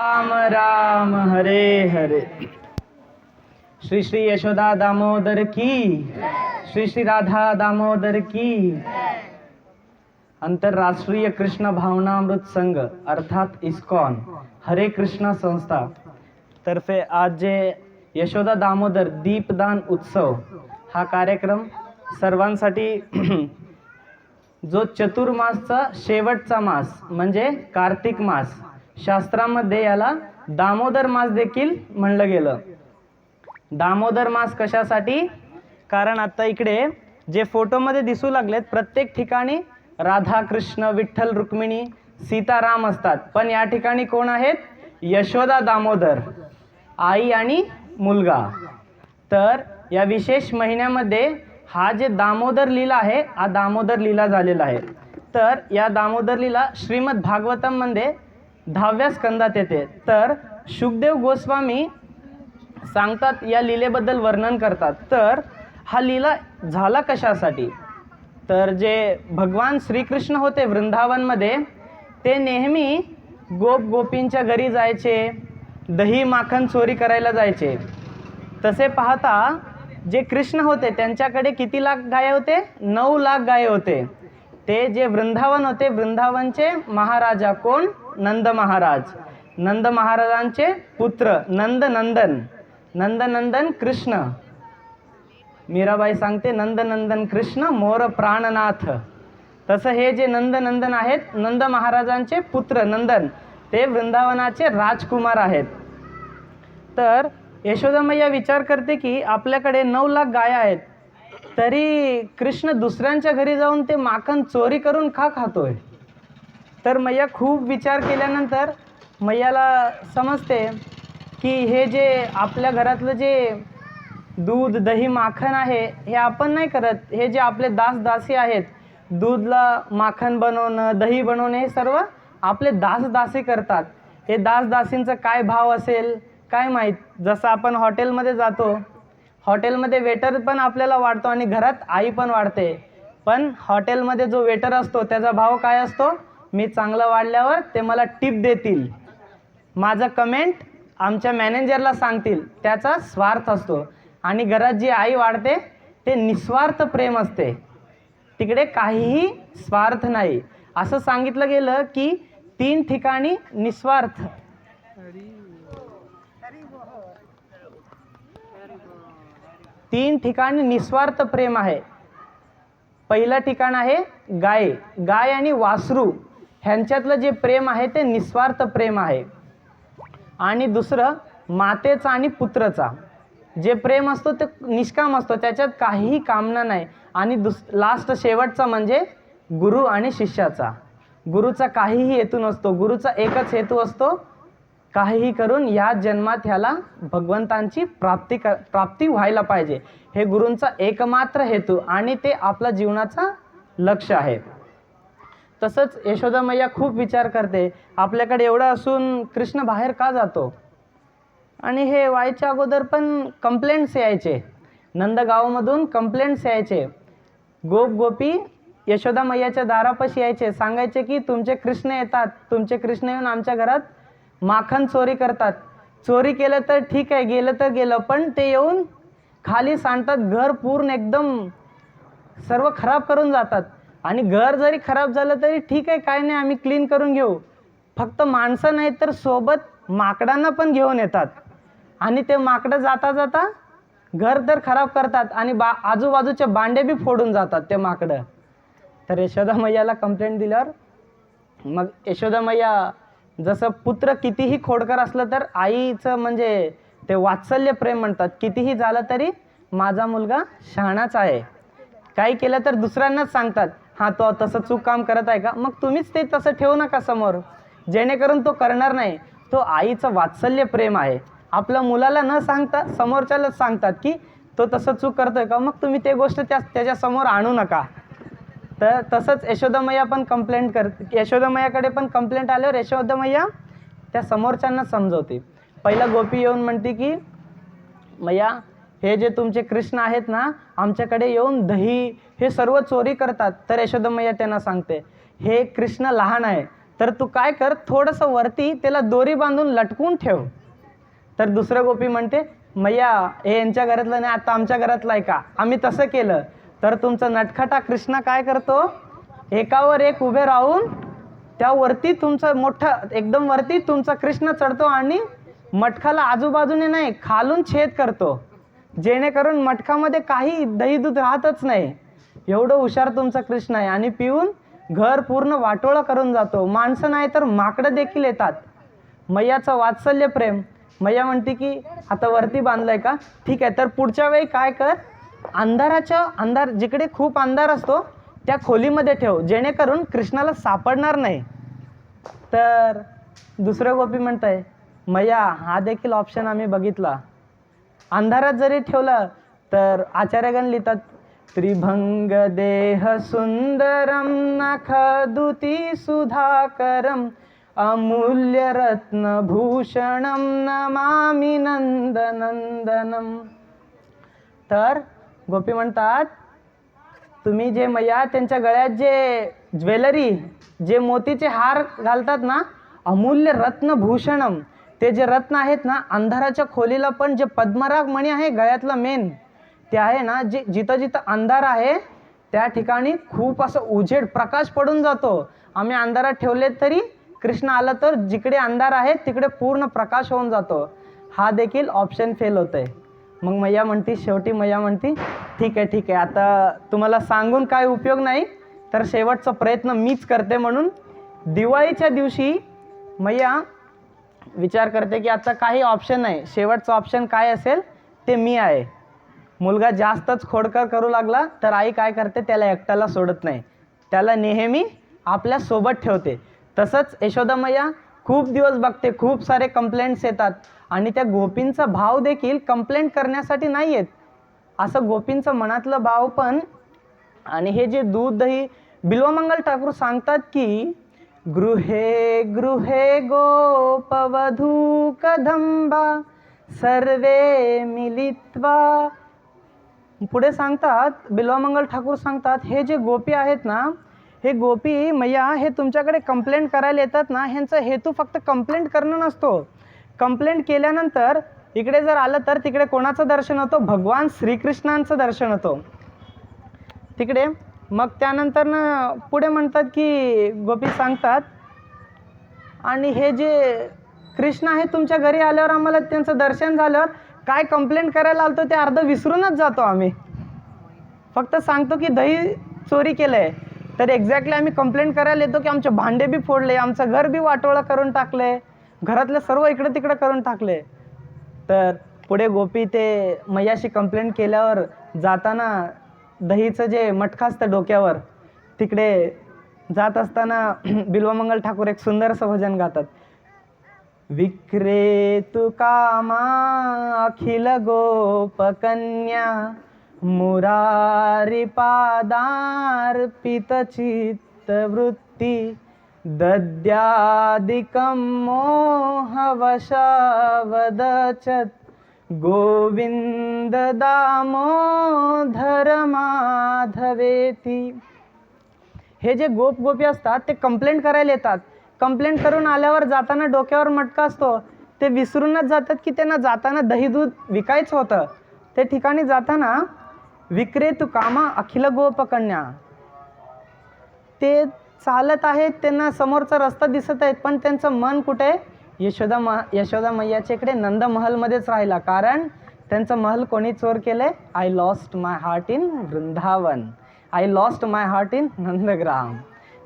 राम राम हरे हरे। श्री श्री यशोदा दामोदर की, श्री श्री राधा दामोदर की। अंतरराष्ट्रीय कृष्ण भावनामृत संघ अर्थात इस्कॉन हरे कृष्णा संस्था तर्फे आज जे यशोदा दामोदर दीपदान उत्सव हा कार्यक्रम सर्वांसाठी जो चतुर्मासचा शेवटचा मास म्हणजे कार्तिक मास, शास्त्रामध्ये याला दामोदर मास देखील म्हणलं गेलं। दामोदर मास कशासाठी? कारण आता इकडे जे फोटोमध्ये दिसू लागलेत प्रत्येक ठिकाणी राधा कृष्ण विठ्ठल रुक्मिणी सीताराम असतात, पण या ठिकाणी कोण आहेत? यशोदा दामोदर, आई आणि मुलगा। तर या विशेष महिन्यामध्ये हा जे दामोदर लीला आहे हा दामोदर लीला झालेला आहे। तर या दामोदर लीला श्रीमद भागवतम मध्ये 10व्या स्कंदात येते। तर शुकदेव गोस्वामी सांगतात, या लीलेबद्दल वर्णन करतात। तर हा लीला झाला कशासाठी? तर जे भगवान श्रीकृष्ण होते वृंदावनमध्ये, ते नेहमी गोप गोपींच्या घरी जायचे, दही माखन चोरी करायला जायचे। तसे पाहता जे कृष्ण होते त्यांच्याकडे किती लाख गाय होते? 9 लाख गाय होते। ते जे वृंदावन होते, वृंदावनचे महाराजा कोण? नंद महाराज। नंद महाराजांचे पुत्र नंदनंदन, नंदनंदन कृष्ण। मीराबाई सांगते नंदनंदन कृष्ण मोर प्राणनाथ। तसं हे जे नंदनंदन आहेत, नंद महाराजांचे पुत्र नंदन, ते वृंदावनाचे राजकुमार आहेत। तर यशोदा मैया विचार करते की आपल्याकडे 9 लाख गाय आहेत, तरी कृष्ण दुसऱ्यांच्या घरी जाऊन ते माखन चोरी करून का खातोय? तर मैया खूप विचार केल्यानंतर मैयाला समजते की हे जे आपल्या घरातलं जे दूध दही माखन आहे हे आपण नाही करत, हे जे आपले दास दासी आहेत, दूधला माखन बनवणं दही बनवणं हे सर्व आपले दास दासी करतात। हे दास दासींचा काय भाव असेल काय माहीत। जसं आपण हॉटेलमध्ये जातो, हॉटेलमध्ये वेटर पण आपल्याला वाढतो आणि घरात आई पण वाढते, पण हॉटेलमध्ये जो वेटर असतो त्याचा भाव काय असतो? मी चांगलं वाढल्यावर ते मला टिप देतील, माझं कमेंट आमच्या मॅनेजरला सांगतील, त्याचा स्वार्थ असतो। आणि घरात जी आई वाढते ते निस्वार्थ प्रेम असते, तिकडे काहीही स्वार्थ नाही। असं सांगितलं गेलं की 3 ठिकाणी निस्वार्थ तीन ठिकाणी निस्वार्थ प्रेम आहे। पहिलं ठिकाण आहे गाय, गाय आणि वासरू ह्यांच्यातलं जे प्रेम आहे ते निस्वार्थ प्रेम आहे। आणि दुसरं मातेचा आणि पुत्राचा जे प्रेम असतो ते निष्काम असतो, त्याच्यात काहीही कामना नाही। आणि लास्ट शेवटचा म्हणजे गुरु आणि शिष्याचा। गुरुचा काहीही हेतू नसतो, गुरुचा एकच हेतू असतो, काहीही करून या जन्मात ह्याला भगवंतांची प्राप्ती व्हायला पाहिजे, हे गुरूंचा एकमात्र हेतू आणि ते आपला जीवनाचा लक्ष्य आहे। तसंच यशोदा मैया खूप विचार करते, आपल्याकडे एवढं असून कृष्ण बाहेर का जातो? आणि हे व्हायच्या अगोदर पण कंप्लेंट्स यायचे, नंदगावमधून कंप्लेंट्स यायचे। गोप गोपी यशोदा मैयाच्या दारापाशी यायचे, सांगायचे की तुमचे कृष्ण येतात, तुमचे कृष्ण येऊन आमच्या घरात माखन चोरी करतात। चोरी केलं तर ठीक आहे, गेलं तर गेलं, पण ते येऊन खाली सांडतात, घर पूर्ण एकदम सर्व खराब करून जातात। आणि घर जरी खराब झालं तरी ठीक आहे, काय नाही, आम्ही क्लीन करून घेऊ। फक्त माणसं नाही तर सोबत माकडांना पण घेऊन येतात आणि ते माकडं जाता जाता घर तर खराब करतात आणि आजूबाजूचे बांडे बी फोडून जातात ते माकडं। तर यशोदा मैयाला कंप्लेंट दिल्यावर मग यशोदा मैया, जसं पुत्र कितीही खोडकर असलं तर आईचं म्हणजे ते वात्सल्य प्रेम म्हणतात, कितीही झालं तरी माझा मुलगा शहाणाच आहे, काही केलं तर दुसऱ्यांनाच सांगतात, हां तो तसं चूक काम करत आहे का, मग तुम्हीच ते तसं ठेवू नका समोर, जेणेकरून तो करणार नाही। तो आईचं वात्सल्य प्रेम आहे, आपल्या मुलाला न सांगता समोरच्यालाच सांगतात की तो तसं चूक करतोय का, मग तुम्ही ते गोष्ट त्याच्यासमोर आणू नका। तर तसंच यशोदा मैया पण कंप्लेंट करते, यशोदा मैयाकडे पण कंप्लेंट आल्यावर यशोदा मैया त्या समोरच्यांना समजवते। पहिला गोपी येऊन म्हणते की मैया, हे जे तुमचे कृष्ण आहेत ना, आमच्याकडे येऊन दही हे सर्व चोरी करतात। तर यशोदा मैया त्यांना सांगते, हे कृष्ण लहान आहे तर तू काय कर, थोडंसं वरती त्याला दोरी बांधून लटकून ठेव. तर दुसरं गोपी म्हणते, मैया हे यांच्या घरातलं नाही, आता आमच्या घरातलं आहे का, आम्ही तसं केलं. तर तुमचा नटखटा कृष्णा काय करतो, एकावर एक उभे राहून त्यावरती तुमचं मोठं एकदम वरती तुमचा कृष्ण चढतो आणि मटखाला आजूबाजूने नाही खालून छेद करतो, जेणेकरून मटखामध्ये काही दही दूध राहतच नाही. एवढं हुशार तुमचा कृष्ण आहे. आणि पिऊन घर पूर्ण वाटोळं करून जातो. माणसं नाही तर माकडं देखील येतात. मैयाचं वात्सल्य प्रेम. मैया म्हणते की आता वरती बांधलंय का, ठीक आहे, तर पुढच्या वेळी काय कर, अंधार जिकडे खूप अंधार असतो त्या खोलीमध्ये ठेव, जेणेकरून कृष्णाला सापडणार नाही. तर दुसरं गोपी म्हणतंय, मैया हा देखील ऑप्शन आम्ही बघितला, अंधारात जरी ठेवलं तर आचार्यगण लिहितात, त्रिभंग देह सुंदरम नखदुती सुधाकरम अमूल्य रत्नभूषणम नमामि नंदनंदनम. तर गोपी म्हणतात, तुम्ही जे मैया त्यांच्या गळ्यात जे ज्वेलरी, जे मोतीचे हार घालतात ना, अमूल्य रत्नभूषणम, ते जे रत्न आहेत ना, अंधाराच्या खोलीला पण जे पद्मराग मणी आहे गळ्यातला मेन, ते आहे ना, जे जिथं जिथं अंधार आहे त्या ठिकाणी खूप असं उजेड प्रकाश पडून जातो. आम्ही अंधारात ठेवले तरी कृष्ण आला तर जिकडे अंधार आहे तिकडे पूर्ण प्रकाश होऊन जातो. हा देखील ऑप्शन फेल होतंय. मग मैया म्हणती, शेवटी मैया म्हणती, ठीक आहे, आता तुम्हाला सांगून काय उपयोग नाही, तर शेवटचा प्रयत्न मीच करते. म्हणून दिवाळीच्या दिवशी मैया विचार करते की आता काही ऑप्शन नाही, शेवटचं ऑप्शन काय असेल ते मी आहे. मुलगा जास्तच खोडकर करू लागला तर आई काय करते, त्याला एकट्याला सोडत नाही, त्याला नेहमी आपल्या सोबत ठेवते. तसंच यशोदा मैया खूप दिवस बघते, खूप सारे कंप्लेंट्स येतात आणि त्या गोपींचा भाव देखील कंप्लेंट करण्यासाठी नाही येत, असं गोपींचं मनातलं भाव पण. आणि हे जे दूध दही, बिल्वमंगल ठाकूर सांगतात की गृहे गृहे गोपवधू कदंबा सर्वे मिलित्वा. पुढे सांगतात, बिल्वमंगल ठाकूर सांगतात, हे जे गोपी आहेत ना, हे गोपी मैया हे तुमच्याकडे कंप्लेंट करायला येतात ना, ह्यांचा हेतू फक्त कंप्लेंट करणं नसतो. कंप्लेंट केल्यानंतर इकडे जर आलं तर तिकडे कोणाचं दर्शन होतं, भगवान श्रीकृष्णांचं दर्शन होतं तिकडे. मग त्यानंतर ना पुढे म्हणतात की गोपी सांगतात, आणि हे जे कृष्ण आहे तुमच्या घरी आल्यावर आम्हाला त्यांचं दर्शन झाल्यावर काय कंप्लेंट करायला आलतो ते अर्ध विसरूनच जातो. आम्ही फक्त सांगतो की दही चोरी केलं आहे, तर एक्झॅक्टली आम्ही कंप्लेंट करायला येतो की आमचे भांडे बी फोडले, आमचं घर बी वाटोळं करून टाकले, घरातलं सर्व इकडं तिकडं करून टाकले. तर पुढे गोपी ते मैयाशी कंप्लेंट केल्यावर जाताना दहीचं जे मटका असतं डोक्यावर, तिकडे जात असताना बिल्वमंगल ठाकूर एक सुंदरसं भजन गातात, विक्रेतु कामा अखिल गोपकन्या मुरारी पादार्पित चित्तवृत्ती दद्यादिकं मोहवशावदचत् गोविंद दामोदर माधवेती. हे जे गोपी असतात ते कंप्लेंट करायला येतात, कंप्लेंट करून आल्यावर जाताना डोक्यावर मटका असतो, ते विसरूनच जातात की त्यांना जाताना दही दूध विकायचं होतं. ते ठिकाणी जाताना विक्रेतु कामा अखिल गोपकन्या, ते चालत आहेत, त्यांना समोरचा रस्ता दिसत आहेत, पण त्यांचं मन कुठे, यशोदा मैयाच्या इकडे नंद महलमध्येच राहिला. कारण त्यांचं महल कोणी चोर केलंय, I lost my heart in Vrindavan, I lost my heart in Nandgram.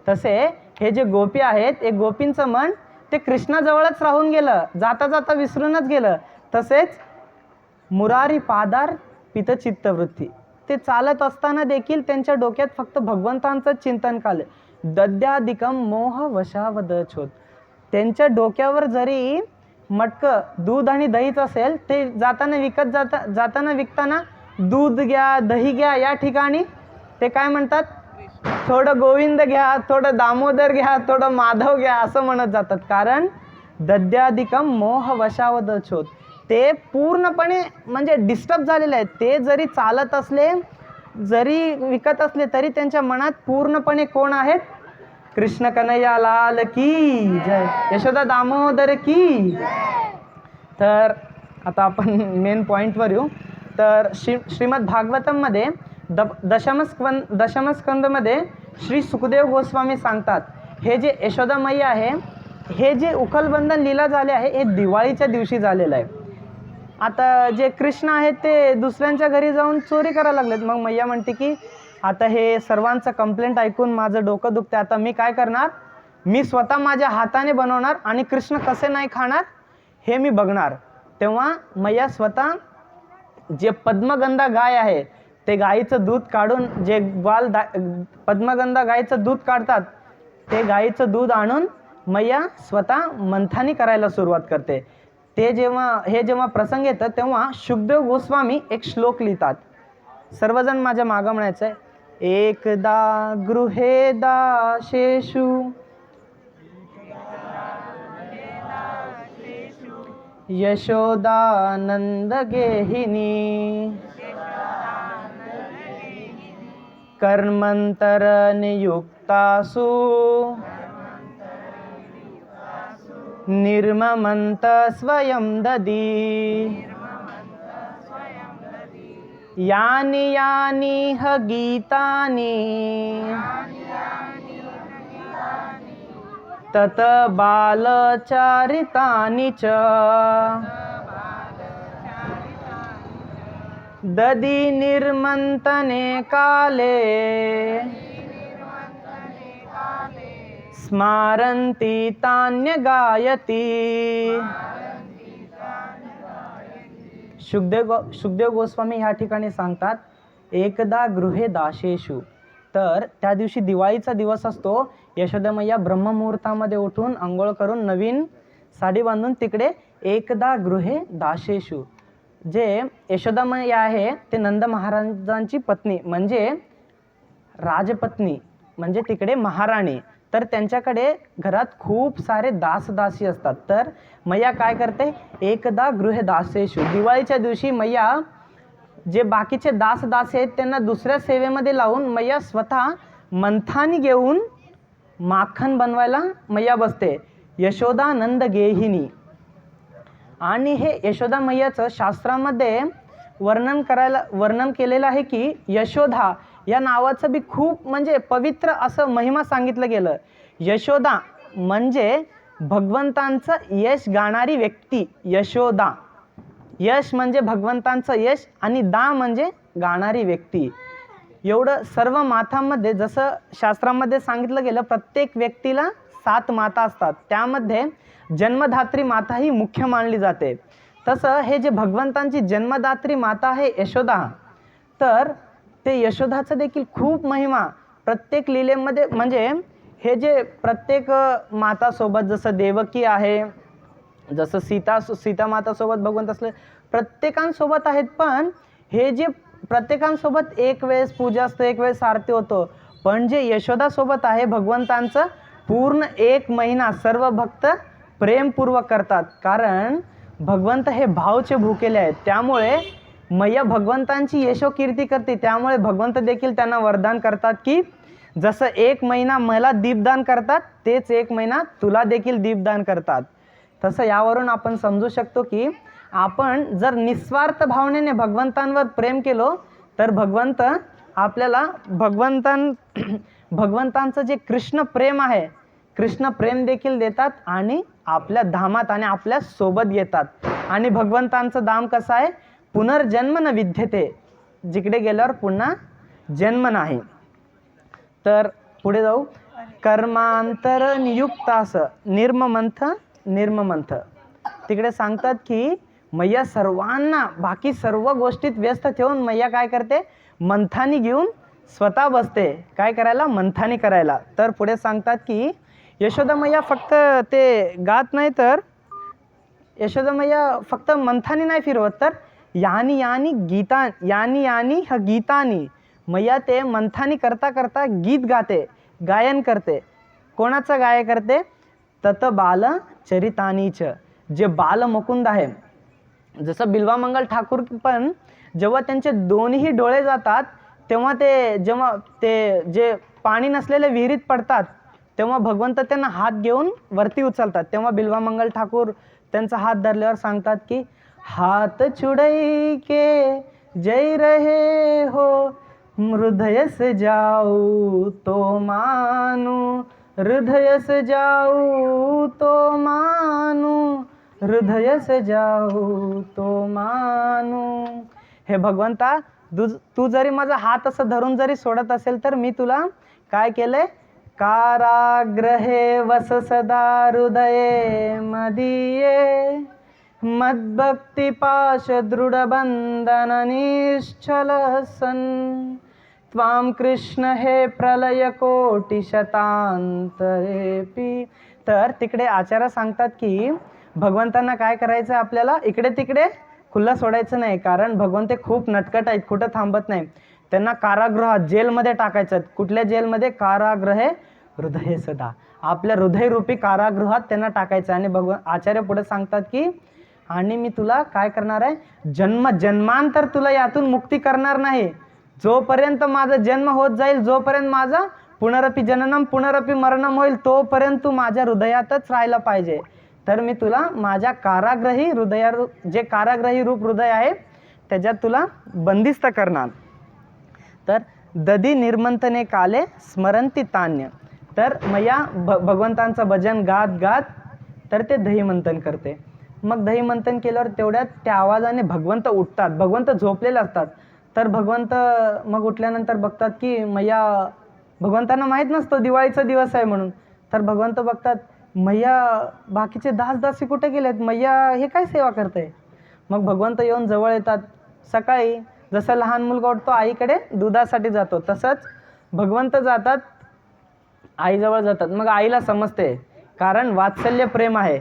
तसे हे जे गोपी आहेत, एक गोपींचं मन ते कृष्णाजवळच राहून गेलं, जाता जाता विसरूनच गेलं. तसेच मुरारी पादार पितचित्तवृत्ती, ते चालत असताना देखील त्यांच्या डोक्यात फक्त भगवंतांचं चिंतन काले. दद्यादिकम मोह वशावदछोत, त्यांच्या डोक्यावर जरी मटकं दूध आणि दहीच असेल, ते जाताना विकताना दूध घ्या दही घ्या, या ठिकाणी ते काय म्हणतात, थोडं गोविंद घ्या, थोडं दामोदर घ्या, थोडं माधव घ्या असं म्हणत जातात. कारण दद्यादिकम मोह वशावदछोत, ते पूर्णपणे म्हणजे डिस्टर्ब झालेले आहेत. ते जरी चालत असले, जरी विकत असले, तरी त्यांच्या मनात पूर्णपणे कोण आहेत, कृष्ण कन्हैया लाल की जय, यशोदा दामोदर की. तर आता आपण मेन पॉईंटवर येऊ. तर श्रीमद भागवतममध्ये दशमस्कंदमध्ये श्री सुखदेव गोस्वामी सांगतात, हे जे यशोदा मैया आहे, हे जे उखलबंधन लीला झाले आहे हे दिवाळीच्या दिवशी झालेलं आहे. आता जे कृष्ण आहेत ते दुसऱ्यांच्या घरी जाऊन चोरी करायला लागलेत. मग मैया म्हणते की आता हे सर्वांचं कंप्लेंट ऐकून माझं डोकं दुखते, आता मी काय करणार, मी स्वतः माझ्या हाताने बनवणार आणि कृष्ण कसे नाही खाणार हे मी बघणार. तेव्हा मैया स्वतः जे पद्मगंधा गाय आहे ते गाईचं दूध काढून, जे पद्मगंधा गाईचं दूध काढतात ते गाईचं दूध आणून मैया स्वतः मंथानी करायला सुरुवात करते. हे जेव्हा प्रसंग येतं तेव्हा शुकदेव गोस्वामी एक श्लोक लिहितात. सर्वजण माझ्या मागं म्हणायचं आहे, एकदा गृहे दाशेषु यशोदानंद गेहिनी कर्मंतर नियुक्तासु निर्ममंत स्वयं ददी यानि यानि ह गीतानि तत बालचारितानि च ददी निर्मंतने काले स्मारंती तान्य गायती. शुकदेव गोस्वामी ह्या ठिकाणी सांगतात, एकदा गृहे दाशेषु. तर त्या दिवशी दिवाळीचा दिवस असतो. यशोदा मैया ब्रह्ममुहूर्तामध्ये उठून आंघोळ करून नवीन साडी बांधून तिकडे एकदा गृहे दाशेषु, जे यशोदा मैया आहे ते नंद महाराजांची पत्नी म्हणजे राजपत्नी म्हणजे तिकडे महाराणी. तर त्यांच्याकडे घरात खूप सारे दासदासी असतात. तर मैया काय करते, एकदा गृहे दासेषु, दिवाळीच्या दिवशी मैया जे बाकीचे दासदासी आहेत त्यांना दुसऱ्या सेवेमध्ये लावून मैया स्वतः मंथानी घेऊन माखन बनवायला मैया बसते. यशोदानंद गेहिनी. आणि हे यशोदा मैयाचं शास्त्रामध्ये वर्णन केलेलं आहे की यशोदा या नावाचं बी खूप म्हणजे पवित्र असं महिमा सांगितलं गेलं. यशोदा म्हणजे भगवंतांचं यश गाणारी व्यक्ती. यशोदा, यश म्हणजे भगवंतांचं यश आणि दा म्हणजे गाणारी व्यक्ती. एवढं सर्व मातांमध्ये जसं शास्त्रामध्ये सांगितलं गेलं, प्रत्येक व्यक्तीला 7 माता असतात, त्यामध्ये जन्मदात्री माता ही मुख्य मानली जाते. तसं हे जे भगवंतांची जन्मदात्री माता आहे यशोदा, तर ते यशोदाचं देखील खूप महिमा प्रत्येक लीलेमध्ये, म्हणजे हे जे प्रत्येक मातासोबत जसं देवकी आहे, जसं सीता मातासोबत भगवंत असले, प्रत्येकांसोबत आहेत. पण हे जे प्रत्येकांसोबत एक वेळेस पूजा असतं, एक वेळेस आरती होतो, पण जे यशोदासोबत आहे भगवंतांचं पूर्ण 1 महिना सर्व भक्त प्रेमपूर्वक करतात. कारण भगवंत हे भावचे भुकेले आहेत. त्यामुळे मैया भगवंतांची यशोकीर्ती करते. त्यामुळे भगवंत देखील त्यांना वरदान करतात की जसं 1 महिना मला दीपदान करतात तेच 1 महिना तुला देखील दीपदान करतात. तसं यावरून आपण समजू शकतो की आपण जर निस्वार्थ भावनेने भगवंतांवर प्रेम केलो तर भगवंत आपल्याला भगवंतांचं जे कृष्ण प्रेम आहे, कृष्ण प्रेम देखील देतात आणि आपल्या धामात आणि आपल्या सोबत येतात. आणि भगवंतांचं धाम कसं आहे, पुनर्जन्म न विद्यते, जिकडे गेल्यावर पुन्हा जन्म नाही. तर पुढे जाऊ. कर्मांतर नियुक्तास निर्ममंथ तिकडे सांगतात की मैया सर्वांना बाकी सर्व गोष्टीत व्यस्त ठेवून मैया काय करते, मंथानी घेऊन स्वतः बसते. काय करायला, मंथानी करायला. तर पुढे सांगतात की यशोदा मैया फक्त ते गात नाही, तर यशोदा मैया फक्त मंथानी नाही फिरवत, तर यानी यानी ह गीतानी, मैया ते मंथानी करता करता गीत गाते, गायन करते. कोणाचं गाय करते, तत बाल चरितानीच, जे बाल मुकुंद आहे. जसं बिल्वामंगल ठाकूर पण जेव्हा त्यांचे दोन्ही डोळे जातात तेव्हा जेव्हा ते जे पाणी नसलेले विहिरीत पडतात तेव्हा भगवंत त्यांना हात घेऊन वरती उचलतात. तेव्हा बिल्वामंगल ठाकूर त्यांचा हात धरल्यावर सांगतात की हात छुड़ई के जय रहे हो, हृदय से जाऊ तो मानू, हृदय से जाऊ तो मानू, हृदय से जाऊ तो मानू. हे भगवंता, तू जरी माझा हात असं धरून जरी सोडत असेल तर मी तुला काय केलंय, काराग्रहे वस सदा हृदये मदीये, मद्भक्ती पाश दृढ बंधन निश्चल सन, त्वाम कृष्ण हे प्रलय कोटी शतांतरेपी. तर तिकडे आचार्य सांगतात की भगवंतांना काय करायचं, आपल्याला इकडे तिकडे खुल्ला सोडायचं नाही, कारण भगवंत खूप नटकट आहेत, कुठं थांबत नाही. त्यांना कारागृहात, जेलमध्ये टाकायचं. कुठल्या जेलमध्ये? कारागृहे हृदय सदा, आपल्या हृदयरूपी कारागृहात त्यांना टाकायचं. आणि आचार्य पुढे सांगतात की आणि मी तुला काय करणार आहे, जन्म जन्मांतर तुला यातून मुक्ती करणार नाही. जोपर्यंत माझा जन्म होत जाईल, जोपर्यंत माझा पुनरपी जननम पुनरपी मरणम होईल, तोपर्यंत तू माझ्या हृदयातच राहायला पाहिजे. तर मी तुला माझ्या काराग्रही जे काराग्रही रूप हृदय आहे त्याच्यात तुला बंदिस्त करणार. तर ददी निर्मंथने काले स्मरणती तान्य. तर मैया भगवंतांचं भजन गात गात तर ते दहीमंथन करते. मग दहीमंथन केल्यावर तेवढ्यात त्या आवाजाने भगवंत उठतात. भगवंत झोपलेले असतात. तर भगवंत मग उठल्यानंतर बघतात की मैया, भगवंतांना माहीत नसतं दिवाळीचा दिवस आहे म्हणून. तर भगवंत बघतात मैया बाकीचे दासी कुठे गेलेत, मैया हे काय सेवा करते. मग भगवंत येऊन जवळ येतात. सकाळी जसं लहान मुलगा उठतो आईकडे दुधासाठी जातो, तसंच भगवंत जातात आईजवळ जातात. मग आईला समजते, कारण वात्सल्य प्रेम आहे.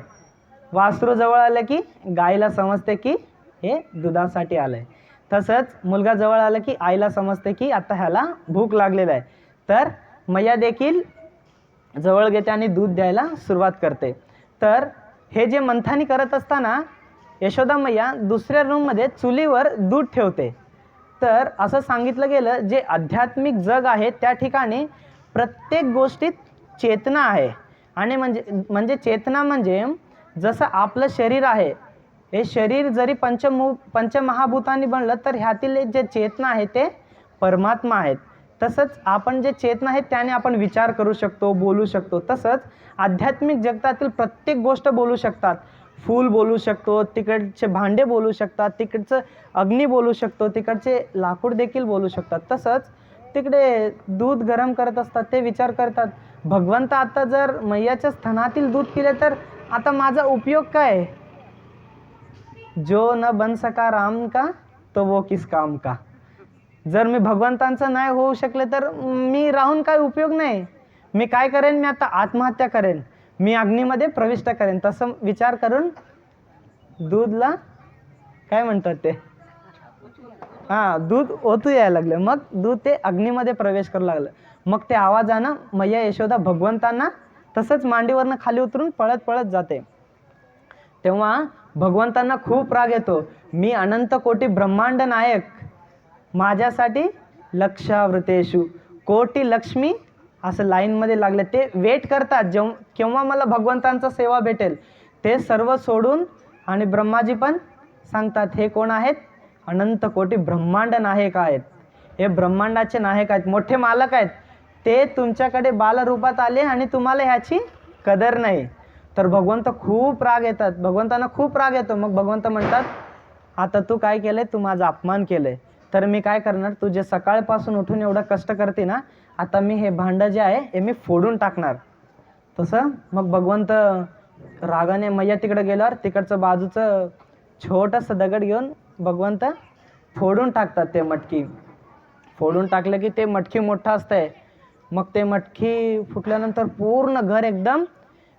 वासरू जवळ आलं की गाईला समजते की हे दुधासाठी आलं आहे. तसंच मुलगा जवळ आलं की आईला समजते की आता ह्याला भूक लागलेला आहे. तर मैया देखील जवळ घेते आणि दूध द्यायला सुरुवात करते. तर हे जे मंथानी करत असताना यशोदा मैया दुसऱ्या रूममध्ये चुलीवर दूध ठेवते. तर असं सांगितलं गेलं, जे आध्यात्मिक जग आहे त्या ठिकाणी प्रत्येक गोष्टीत चेतना आहे. आणि म्हणजे चेतना म्हणजे जसं आपलं शरीर आहे, हे शरीर जरी पंचमहाभूतांनी बनलं तर ह्यातील जे चेतना आहे ते परमात्मा आहेत. तसंच आपण जे चेतना आहे त्याने आपण विचार करू शकतो, बोलू शकतो. तसंच आध्यात्मिक जगतातील प्रत्येक गोष्ट बोलू शकतात. फूल बोलू शकतो, तिकडचे भांडे बोलू शकतात, तिकडचं अग्नी बोलू शकतो, तिकडचे लाकूड देखील बोलू शकतात. तसंच तिकडे दूध गरम करत असतात, ते विचार करतात भगवंत आता जर मैयाच्या स्तनातील दूध पिले तर आता माझा उपयोग काय. जो न बन सका राम का तो वो किस काम का. जर मी भगवंतांचं नाही होऊ शकले तर मी राहून काय उपयोग नाही. मी काय करेन, मी आता आत्महत्या करेन, मी अग्नीमध्ये प्रविष्ट करेन. तसं विचार करून दूधला काय म्हणतात ते, दूध ओतू यायला लागलं. मग दूध ते अग्नीमध्ये प्रवेश करू लागलं. मग ते आवाजानं मैया यशोदा भगवंतांना तसंच मांडीवरनं खाली उतरून पळत पळत जाते. तेव्हा भगवंतांना खूप राग येतो. मी अनंत कोटी ब्रह्मांड नायक, माझ्यासाठी लक्षावृतेषु कोटी लक्ष्मी असं लाईनमध्ये लागले. ते वेट करतात केव्हा मला भगवंतांचा सेवा भेटेल. ते सर्व सोडून आणि ब्रह्माजी पण सांगतात हे कोण आहेत, अनंत कोटी ब्रह्मांड नायक आहेत. हे ब्रह्मांडाचे नायक आहेत, मोठे मालक आहेत. ते तुमच्याकडे बालरूपात आले आणि तुम्हाला ह्याची कदर नाही. तर भगवंत खूप राग येतात, भगवंतांना खूप राग येतो. मग भगवंत म्हणतात आता तू काय केलंय, तू माझा अपमान केलंय, तर मी काय करणार, तू जे सकाळपासून उठून एवढं कष्ट करते ना, आता मी हे भांडं जे आहे हे मी फोडून टाकणार. तसं मग भगवंत रागाने मैया तिकडे गेल्यावर तिकडचं बाजूचं छोटंसं दगड घेऊन भगवंत फोडून टाकतात. ते मटकी फोडून टाकलं की ते मटकी मोठं असतंय. मग ते मटकी फुटल्यानंतर पूर्ण घर एकदम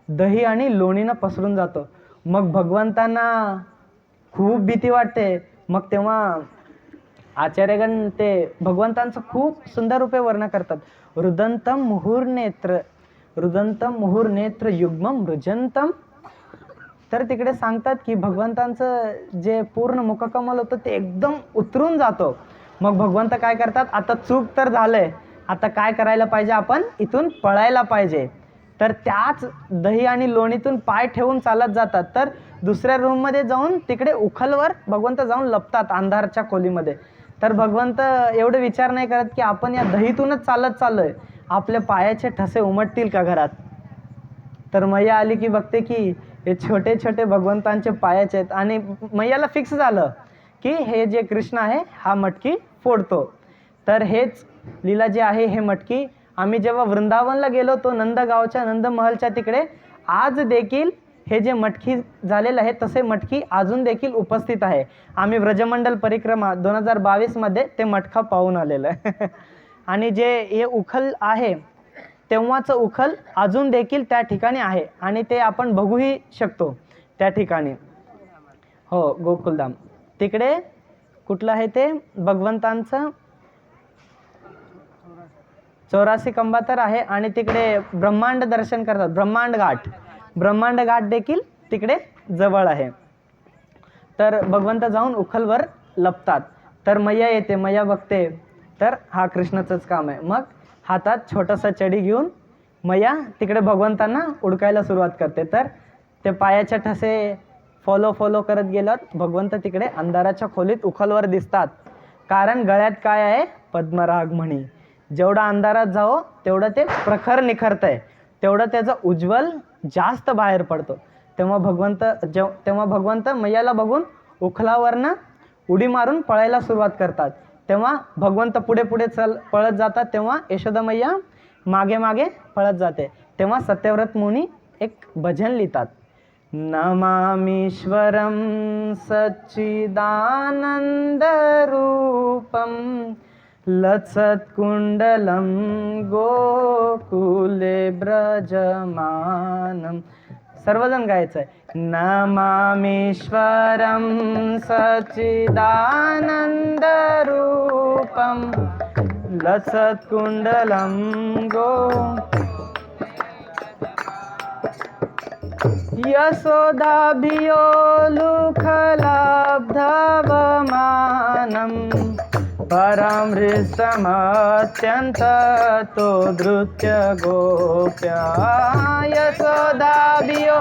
दही आणि लोणीनं पसरून जातं. मग भगवंतांना खूप भीती वाटते. मग तेव्हा आचार्यगण ते भगवंतांचं खूप सुंदर रूपे वर्णन करतात. रुदंतम मुहुर्नेत्र युग्मम रुजंतम. तर तिकडे सांगतात की भगवंतांचं जे पूर्ण मुखकमल होतं ते एकदम उतरून जातं. मग भगवंत काय करतात, आता चूक तर झालंय, आता काय करायला पाहिजे, आपण इथून पळायला पाहिजे. तर त्याच दही आणि लोणीतून पाय ठेवून चालत जातात. तर दुसऱ्या रूममध्ये जाऊन तिकडे उखलवर भगवंत जाऊन लपतात अंधारच्या खोलीमध्ये. तर भगवंत एवढे विचार नाही करत की आपण या दहीतूनच चालत चाललोय, आपल्या पायाचे ठसे उमटतील का घरात. तर मैया आली की बघते की हे छोटे छोटे भगवंतांचे पायाचे आहेत आणि मैयाला फिक्स झालं की हे जे कृष्ण आहे हा मटकी फोडतो. तर हेच लीला जी आहे हे मटकी आम्ही जेव्हा वृंदावनला गेलो होतो नंदगावच्या नंदमहलच्या तिकडे, आज देखील हे जे मटकी झालेलं आहे तसे मटकी अजून देखील उपस्थित आहे. आम्ही व्रजमंडल परिक्रमा 2022 मध्ये ते मटका पाहून आलेलं आहे. आणि जे हे उखल आहे तेव्हाचं उखल अजून देखील त्या ठिकाणी आहे आणि ते आपण बघूही शकतो त्या ठिकाणी. हो, गोकुलधाम तिकडे कुठलं आहे ते भगवंतांचं 84 कंबा तर आहे आणि तिकडे ब्रह्मांड दर्शन करतात. ब्रह्मांड घाट देखील तिकडे जवळ आहे. तर भगवंत जाऊन उखलवर लपतात. तर मैया येते, मैया बघते तर हा कृष्णाचंच काम आहे. मग हातात छोटासा चडी घेऊन मैया तिकडे भगवंतांना उडकायला सुरुवात करते. तर ते पायाच्या ठसे फॉलो करत गेल्यावर भगवंत तिकडे अंधाराच्या खोलीत उखलवर दिसतात. कारण गळ्यात काय आहे, पद्मराग मणी. जेवढा अंधारात जावं तेवढं ते प्रखर निखरतंय, तेवढं त्याचा उज्ज्वल जास्त बाहेर पडतो. तेव्हा भगवंत मैयाला बघून उखलावरनं उडी मारून पळायला सुरुवात करतात. तेव्हा भगवंत पुढे पळत जातात. तेव्हा यशोदा मैया मागे पळत जाते. तेव्हा सत्यव्रत मुनी एक भजन लिहितात. नमामीश्वरं सच्चिदानंदरूपं लसत्कुंडलं गोकुले ब्रजमानं. सर्वजण गायचं आहे. नमामीश्वरं सच्चिदानंदरूपं लसत्कुंडलं यशोदाभियोलुखलब्धवमानं परामृष्टमत्यन्तो धृत्य गोप्या. यशोदाभियो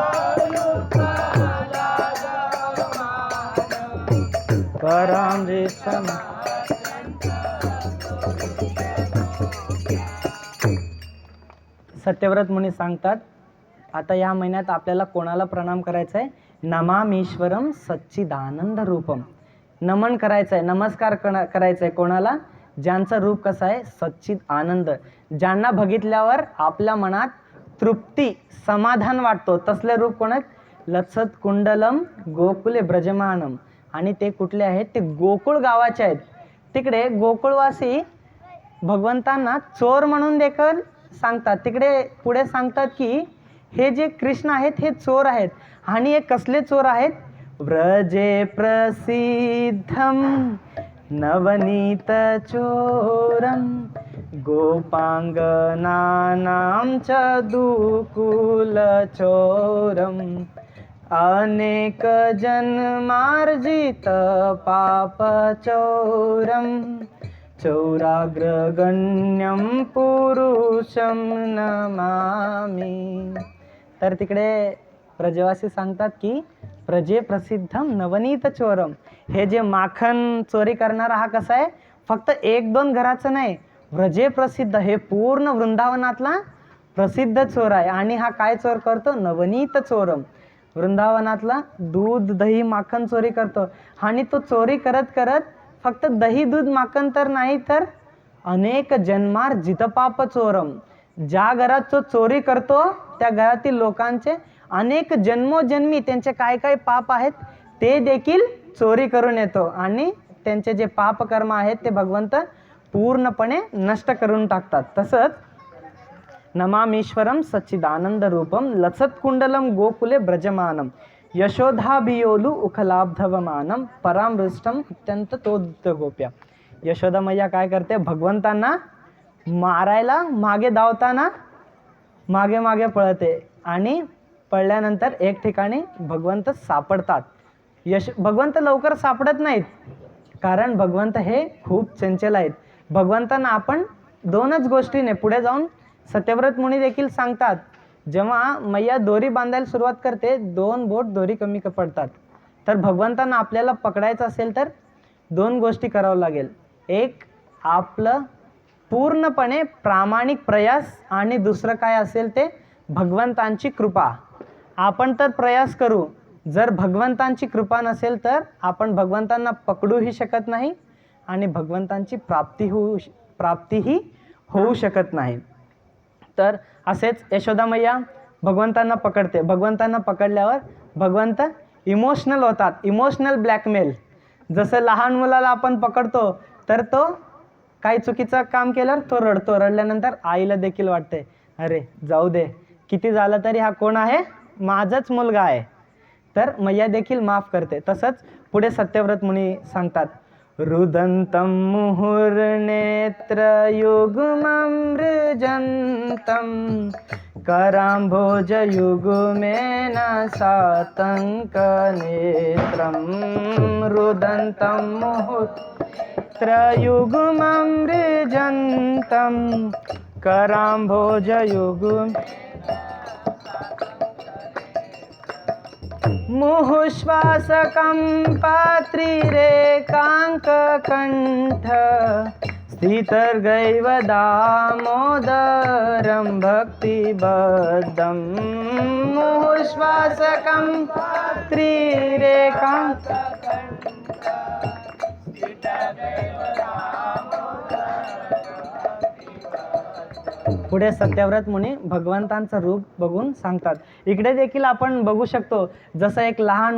परामृष्टम. सत्यव्रत मुनी सांगतात आता या महिन्यात आपल्याला कोणाला प्रणाम करायचा आहे, नमामीश्वरम सच्चिदानंद रूपम. नमन करायचं आहे, नमस्कार करायचा आहे कोणाला, ज्यांचं रूप कसं आहे, सच्चिद आनंद, ज्यांना बघितल्यावर आपल्या मनात तृप्ती समाधान वाटतो, तसले रूप कोण आहेत, लसत कुंडलम गोकुले ब्रजमानम. आणि ते कुठले आहेत, ते गोकुळ गावाचे आहेत. तिकडे गोकुळवासी भगवंतांना चोर म्हणून देखील सांगतात. तिकडे पुढे सांगतात की हे जे कृष्ण आहेत हे चोर आहेत. आणि हे कसले चोर आहेत, व्रजे प्रसिद्धम नवनीत चोरम गोपांगनानां च दुकुल चोरम अनेक जन्मार्जित पाप चोरम चौराग्रगण्यं पुरुषं नमामि. तर तिकडे ब्रजवासी सांगतात की प्रजे प्रसिद्धम नवनीत चोरम. हे जे माखन चोरी करणारा हा कसा आहे, फक्त 1-2 घराचं नाही, व्रजे प्रसिद्ध, हे पूर्ण वृंदावनातला प्रसिद्ध चोर आहे. आणि हा काय चोर करतो, नवनीत चोरम, वृंदावनातला दूध दही माखन चोरी करतो. आणि तो चोरी करत करत फक्त दही दूध माखन तर नाही, तर अनेक जन्मार जितपाप चोरम, ज्या घरात तो चोरी करतो त्या घरातील लोकांचे अनेक जन्मोजन्मी त्यांचे काय काय पाप आहेत ते देखील चोरी करून येतो. आणि त्यांचे जे पाप कर्म आहेत ते भगवंत पूर्णपणे नष्ट करून टाकतात. तसंच नमामीश्वरम सच्चिदानंद रूपम लसत कुंडलम गोकुले ब्रजमानम यशोधाभियोलु उखलाब्धवमानम परामृष्टम अत्यंत तोद्ध गोप्या. यशोदा मैया काय करते, भगवंतांना मारायला मागे धावताना मागे पळते. आणि पळल्यानंतर एक ठिकाणी भगवंत सापडतात. भगवंत लवकर सापडत नाहीत, कारण भगवंत हे खूप चंचल आहेत. भगवंतांना आपण 2च गोष्टीने पुढे जाऊन सत्यव्रत मुनी देखील सांगतात जेव्हा मैया दोरी बांधायला सुरुवात करते, 2 बोट दोरी कमी पडतात. तर भगवंतांना आपल्याला पकडायचं असेल तर 2 गोष्टी करावं लागेल. एक, आपलं पूर्णपणे प्रामाणिक प्रयास, आणि दुसरं काय असेल ते भगवंतांची कृपा. आपण तर प्रयास करू, जर भगवंतांची कृपा नसेल तर आपण भगवंतांना पकडूही शकत नाही आणि भगवंतांची प्राप्तीही होऊ शकत नाही. तर असेच यशोदा मैया भगवंतांना पकडते. भगवंतांना पकडल्यावर भगवंत इमोशनल होतात, इमोशनल ब्लॅकमेल. जसं लहान मुलाला आपण पकडतो तर तो काही चुकीचं काम केल्यावर तो रडतो, रडल्यानंतर आईला देखील वाटते अरे जाऊ दे, किती झालं तरी हा कोण आहे, माझाच मुलगा आहे. तर मैया देखील माफ करते. तसंच पुढे सत्यव्रत मुनी सांगतात, रुदंतं मुहुर्नेत्रयुग्ममृजन्तं कराम्भोजयुग्मेन सातङ्कनेत्रं. रुदन्तं मुहुर्नेत्रयुग्ममृजन्तं कराम्भोजयुग्म मुहुश्वासकं पात्रिरेकाङ्ककण्ठ स्थितर्गैव दामोदरं भक्तिबद्धं. मुहुश्वासकं पात्रिरेकाङ्क पुढे सत्यव्रत मुनी भगवंतांचं रूप बघून सांगतात. इकडे देखील आपण बघू शकतो, जसं एक लहान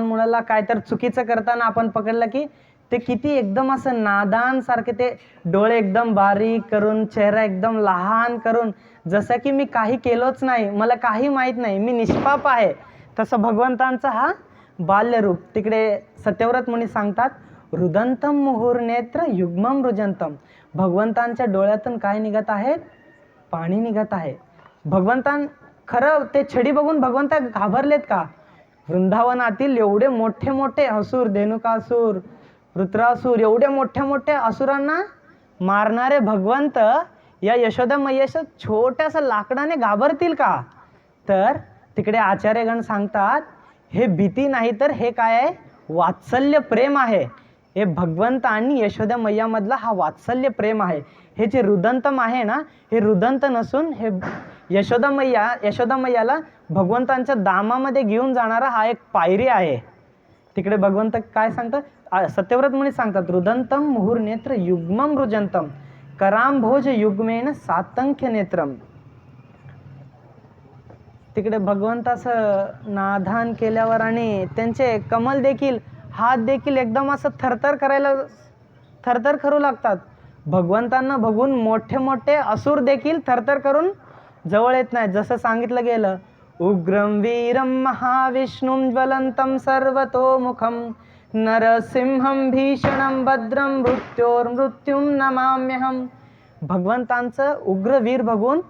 मुलाला काय तर चुकीचं करताना आपण पकडलं की ते किती एकदम असं नादान सारखे, ते डोळे एकदम बारीक करून, चेहरा एकदम लहान करून, जसं की मी काही केलोच नाही, मला काही माहीत नाही, मी निष्पाप आहे, तसं भगवंतांचा हा बाल्यरूप. तिकडे सत्यव्रत मुनी सांगतात, रुदंतम मुहुर्नेत्र युग्मम रुजंतम. भगवंतांच्या डोळ्यातून काय निघत आहे, पाणी निघत आहे. खरं ते छडी बघून भगवंत घाबरलेत का? वृंदावनातील एवढे मोठे मोठे असुर, धेनुकासुर, वृत्रासुर, एवढे मोठ्या मोठ्या असुरांना मारणारे भगवंत या यशोदा मैयाच्या छोट्याशा लाकडाने घाबरतील का? तर तिकडे आचार्यगण सांगतात, हे भीती नाही तर हे काय आहे, वात्सल्य प्रेम आहे. हे भगवंत आणि यशोदा मैयामधला हा वात्सल्य प्रेम आहे. हे जे रुदंतम आहे ना, हे रुदंत नसून हे यशोदा मैयाला भगवंतांच्या दामामध्ये घेऊन जाणारा हा एक पायरी आहे. तिकडे भगवंत काय सांगतात, सत्यव्रत मुनी सांगतात, रुदंतम मुहुर्नेत्र युग्मम रुजंतम कराम्भोज युग्मेन सातंख्य नेत्रम. तिकडे भगवंताचं नाधान केल्यावर आणि त्यांचे कमल देखील, हात देखील एकदम असं थरथर करू लागतात. भगवंतांना बघून मोठे मोठे असुर देखील थरथर करून जवळ येत नाही. जसं सांगितलं गेलं, उग्रम वीरम महाविष्णुं ज्वलंतं सर्वतोमुखं नरसिंहं भीषणं भद्रं मृत्युं नमाम्यहं. भगवंतांचं उग्रवीर बघून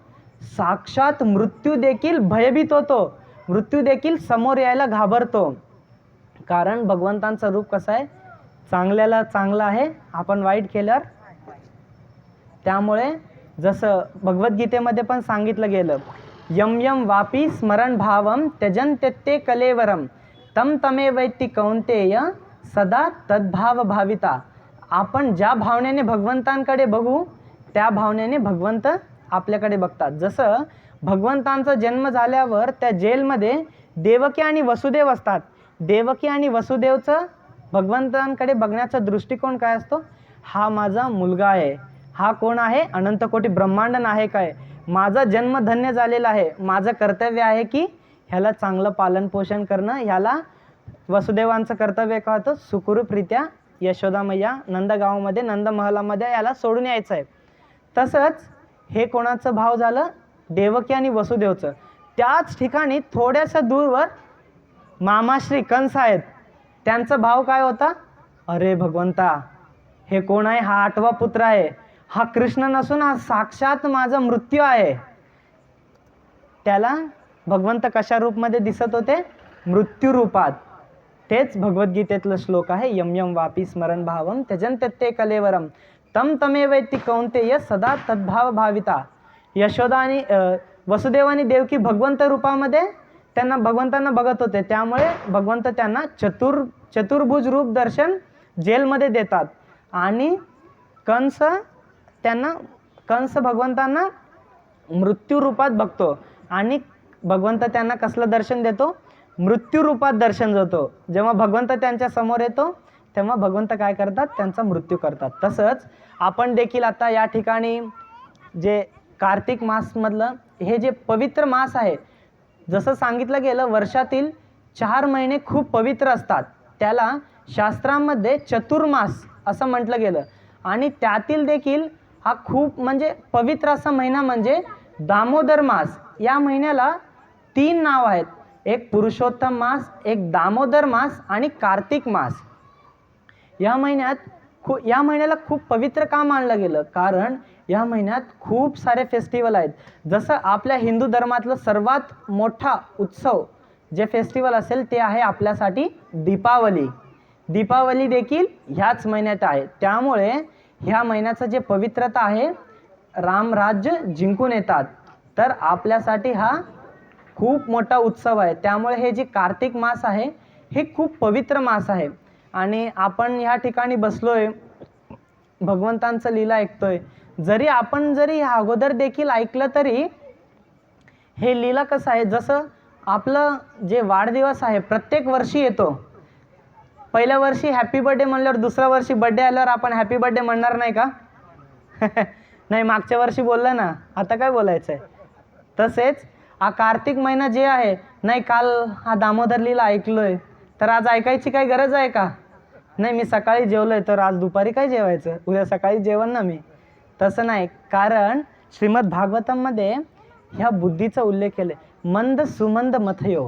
साक्षात मृत्यू देखील भयभीत होतो, मृत्यू देखील समोर यायला घाबरतो. कारण भगवंतांचं रूप कसं आहे, चांगल्याला चांगलं आहे, आपण वाईट केल्यावर. त्यामुळे जसं भगवद्गीतेमध्ये पण सांगितलं गेलं, यम यम वापी स्मरण भावम त्यजन्त्यत्ते कलेवरम तम तमे वैत्ति कौंतेय सदा तद्भाव भाविता. आपण ज्या भावनेने भगवंतांकडे बघू त्या भावनेने भगवंत आपल्याकडे बघतात. जसं भगवंतांचा जन्म झाल्यावर त्या जेलमध्ये देवकी आणि वसुदेव असतात. देवकी आणि वसुदेवचं भगवंतांकडे बघण्याचा दृष्टिकोन काय असतो, हा माझा मुलगा आहे, हा कोण आहे, अनंतकोटी ब्रह्मांड आहे काय, माझा जन्म धन्य झालेला आहे, माझं कर्तव्य आहे की ह्याला चांगलं पालनपोषण करणं. ह्याला वसुदेवांचं कर्तव्य काय होतं, सुखरूपरित्या यशोदा मैया नंदगावामध्ये, नंदमहलामध्ये याला सोडून यायचं आहे. तसंच हे कोणाचं भाव झालं, देवकी आणि वसुदेवचं. त्याच ठिकाणी थोड्याशा दूरवर मामाश्री कंस आहेत, त्यांचा भाव काय होता, अरे भगवंता हे कोण आहे, हा 8वा पुत्र आहे, हा कृष्ण नसून हा साक्षात माझा मृत्यू आहे. त्याला भगवंत कशा रूपमध्ये दिसत होते, मृत्यू रूपात. तेच भगवद्गीतेतलं श्लोक आहे, यम यम वापी स्मरण भावम त्यजन्त्यत्ते कलेवरम तम तमे वैत्ति कौंतेय सदा तद्भाव भाविता. यशोदा आणि वसुदेव आणि देवकी भगवंत रूपामध्ये त्यांना भगवंतांना बघत होते, त्यामुळे भगवंत त्यांना चतुर्भुज रूप दर्शन जेलमध्ये देतात. आणि कंस भगवंतांना मृत्यू रूपात बघतो आणि भगवंत त्यांना कसलं दर्शन देतो? मृत्यू रूपात दर्शन देतो. जेव्हा भगवंत त्यांच्या समोर येतो तेव्हा भगवंत काय करतात? त्यांचा मृत्यू करतात. तसंच आपण देखील आता या ठिकाणी जे कार्तिक मासमधलं हे जे पवित्र मास आहे, जसं सांगितलं गेलं वर्षातील 4 महिने खूप पवित्र असतात, त्याला शास्त्रामध्ये चतुर्मास असं म्हटलं गेलं. आणि त्यातील देखील हा खूप म्हणजे पवित्र असा महिना म्हणजे दामोदर मास. या महिन्याला 3 नाव आहेत, एक पुरुषोत्तम मास, एक दामोदर मास आणि कार्तिक मास. या महिन्याला खूप पवित्र का मानलं गेलं? कारण या महिन्यात खूप सारे फेस्टिवल आहेत. जसं आपल्या हिंदू धर्मातलं सर्वात मोठा उत्सव जे फेस्टिवल असेल ते आहे आपल्यासाठी दीपावली. दीपावली देखील ह्याच महिन्यात आहे. त्यामुळे ह्या महिन्याचं जे पवित्रता आहे, रामराज्य जिंकून येतात, तर आपल्यासाठी हा खूप मोठा उत्सव आहे. त्यामुळे हे जे कार्तिक मास आहे हे खूप पवित्र मास आहे. आणि आपण ह्या ठिकाणी बसलोय, भगवंतांचं लीला ऐकतोय. जरी ह्या अगोदर देखील ऐकलं तरी हे लीला कसं आहे, जसं आपलं जे वाढदिवस आहे प्रत्येक वर्षी येतो. पहिल्या वर्षी हॅपी बर्थडे म्हणल्यावर दुसऱ्या वर्षी बर्थडे आल्यावर आपण हॅपी बर्थडे म्हणणार नाही का? नाही, मागच्या वर्षी बोललं ना, आता काय बोलायचं आहे? तसेच हा कार्तिक महिना जे आहे, नाही काल हा दामोदर लीला ऐकलोय तर आज ऐकायची काही गरज आहे का? नाही, मी सकाळी जेवलोय तर आज दुपारी काय जेवायचं? उद्या सकाळी जेवण ना मी. तसं नाही, कारण श्रीमद भागवतममध्ये ह्या बुद्धीचा उल्लेख केले, मंद सुमंद मथयो.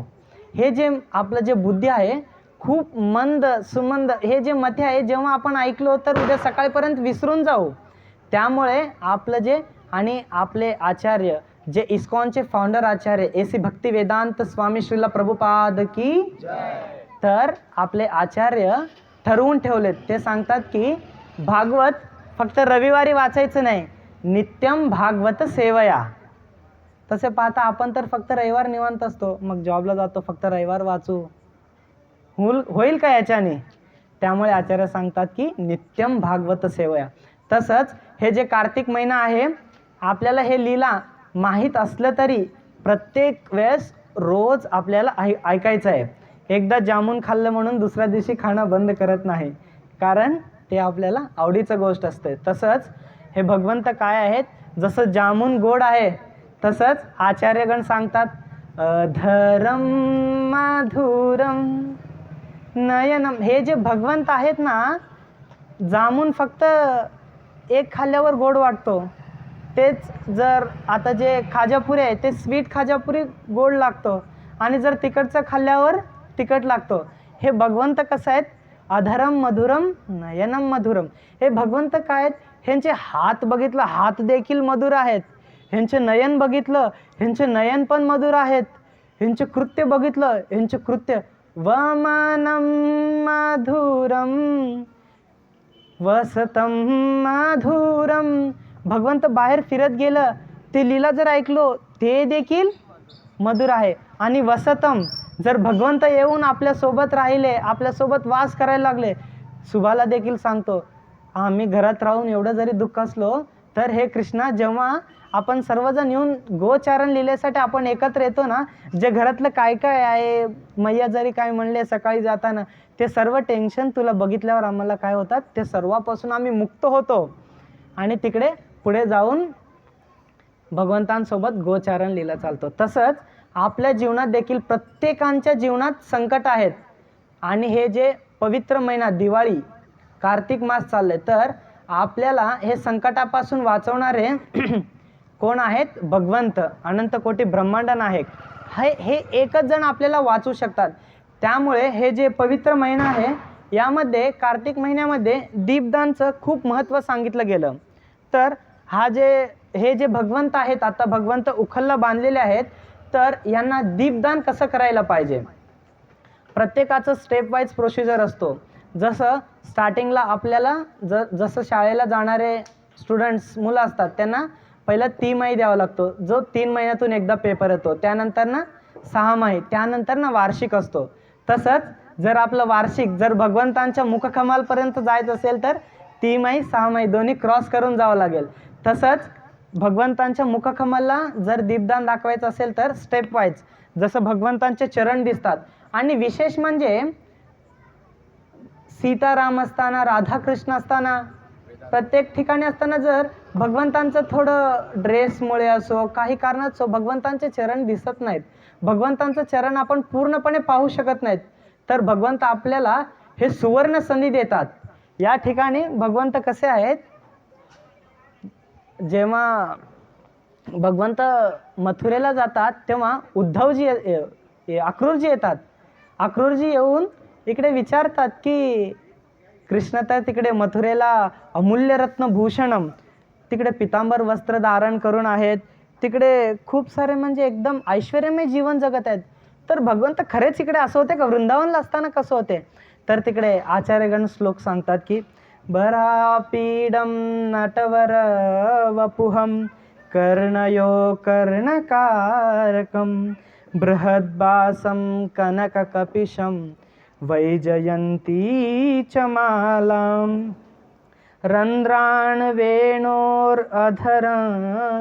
हे जे आपलं जे बुद्धी आहे खूप मंद सुमंद, हे जे मथे आहे जेव्हा आपण ऐकलो तर उद्या सकाळपर्यंत विसरून जाऊ. त्यामुळे आपलं जे आणि आपले आचार्य जे इस्कॉनचे फाउंडर आचार्य AC भक्ती वेदांत स्वामी श्रीला प्रभुपाद की, तर आपले आचार्य ठरवून ठेवलेत, ते सांगतात की भागवत फक्त रविवारी वाचायचं नाही, नित्यम भागवत सेवया. तसे पाहता आपण तर फक्त रविवार निवांत असतो, मग जॉबला जातो, फक्त रविवार वाचू होईल का याच्याने? त्यामुळे आचार्य सांगतात की नित्यम भागवत सेवया. तसंच हे जे कार्तिक महिना आहे, आपल्याला हे लीला माहीत असलं तरी प्रत्येक वेळेस रोज आपल्याला ऐकायचं आहे. एकदा जामून खाल्लं म्हणून दुसऱ्या दिवशी खाणं बंद करत नाही, कारण ते आपल्याला आवडीचं गोष्ट असते. तसंच हे भगवंत काय आहेत, जसं जामून गोड आहे तसंच आचार्यगण सांगतात धरम माधुरम नयनम. हे जे भगवंत आहेत ना, जामून फक्त एक खाल्ल्यावर गोड वाटतो, तेच जर आता जे खाजापुरी आहे ते स्वीट खाजापुरी गोड लागतो आणि जर तिखटचं खाल्ल्यावर तिखट लागतो. हे भगवंत कसं आहेत, अधरम मधुरम नयनम मधुरम. हे भगवंत काय आहेत, ह्यांचे हात बघितलं, हात देखील मधुर आहेत. ह्यांचे नयन बघितलं, ह्यांचे नयन पण मधुर आहेत. ह्यांचे कृत्य बघितलं, ह्यांचे कृत्य वमनम मधुरम वसतम मधुरम. भगवंत बाहेर फिरत गेलं, ते लीला जर ऐकलो ते देखील मधुर आहे. आणि वसतम, जर भगवंत येऊन आपल्यासोबत राहिले, आपल्यासोबत वास करायला लागले, सुभाला देखील सांगतो, आम्ही घरात राहून एवढं जरी दुःख असलो तर हे कृष्णा, जेव्हा आपण सर्वजण येऊन गोचारण लिहिल्यासाठी आपण एकत्र येतो ना, जे घरातलं काय काय आहे, मैया जरी काय म्हणले सकाळी जाताना, ते सर्व टेन्शन तुला बघितल्यावर आम्हाला काय होतात, ते सर्वापासून आम्ही मुक्त होतो आणि तिकडे पुढे जाऊन भगवंतांसोबत गोचारण लिहिला चालतो. तसंच आपल्या जीवनात देखील प्रत्येकांच्या जीवनात संकट आहेत. आणि हे जे पवित्र महिना दिवाळी कार्तिक मास चालले, तर आपल्याला हे संकटापासून वाचवणारे कोण आहेत? भगवंत, अनंत कोटी ब्रह्मांड नायक. हे एकच जण आपल्याला वाचू शकतात. त्यामुळे हे जे पवित्र महिना आहे, यामध्ये कार्तिक महिन्यामध्ये दीपदानचं खूप महत्त्व सांगितलं गेलं. तर हे जे भगवंत आहेत, आता भगवंत उखलला बांधलेले आहेत, तर यांना दीपदान कसं करायला पाहिजे, प्रत्येकाचं स्टेप वाईज प्रोसिजर असतो. जसं स्टार्टिंगला आपल्याला जसं शाळेला जाणारे स्टुडंट्स मुलं असतात, त्यांना पहिला तिमाही द्यावा लागतो, जो 3 महिन्यातून एकदा पेपर येतो. त्यानंतर ना 6 माही, त्यानंतर ना वार्षिक असतो. तसंच जर आपलं वार्षिक जर भगवंतांच्या मुखकमालपर्यंत जायचं असेल तर तिमाही 6 माही दोन्ही क्रॉस करून जावं लागेल. तसंच भगवंतांच्या मुखकमलला जर दीपदान दाखवायचं असेल तर स्टेप वाईज, जसं भगवंतांचे चरण दिसतात. आणि विशेष म्हणजे सीताराम असताना, राधाकृष्ण असताना, प्रत्येक ठिकाणी असताना जर भगवंतांचं थोडं ड्रेसमुळे असो, काही कारणास्तव भगवंतांचे चरण दिसत नाहीत, भगवंतांचं चरण आपण पूर्णपणे पाहू शकत नाहीत, तर भगवंत आपल्याला हे सुवर्ण संधी देतात. या ठिकाणी भगवंत कसे आहेत, जेव्हा भगवंत मथुरेला जातात तेव्हा उद्धवजी अक्रूरजी येतात. अक्रूरजी येऊन इकडे विचारतात की कृष्ण तर तिकडे मथुरेला अमूल्य रत्नभूषणम, तिकडे पितांबर वस्त्र धारण करून आहेत, तिकडे खूप सारे म्हणजे एकदम ऐश्वर्यमय जीवन जगत आहेत, तर भगवंत खरेच इकडे असं होते का, वृंदावनला असताना कसं होते. तर तिकडे आचार्यगण श्लोक सांगतात की बरापीडम नटवर वपुहम कर्णयो कर्णकारकम बृहद्भासम कनककपिशम वैजयंती च मालाम रंध्राण वेणोरधर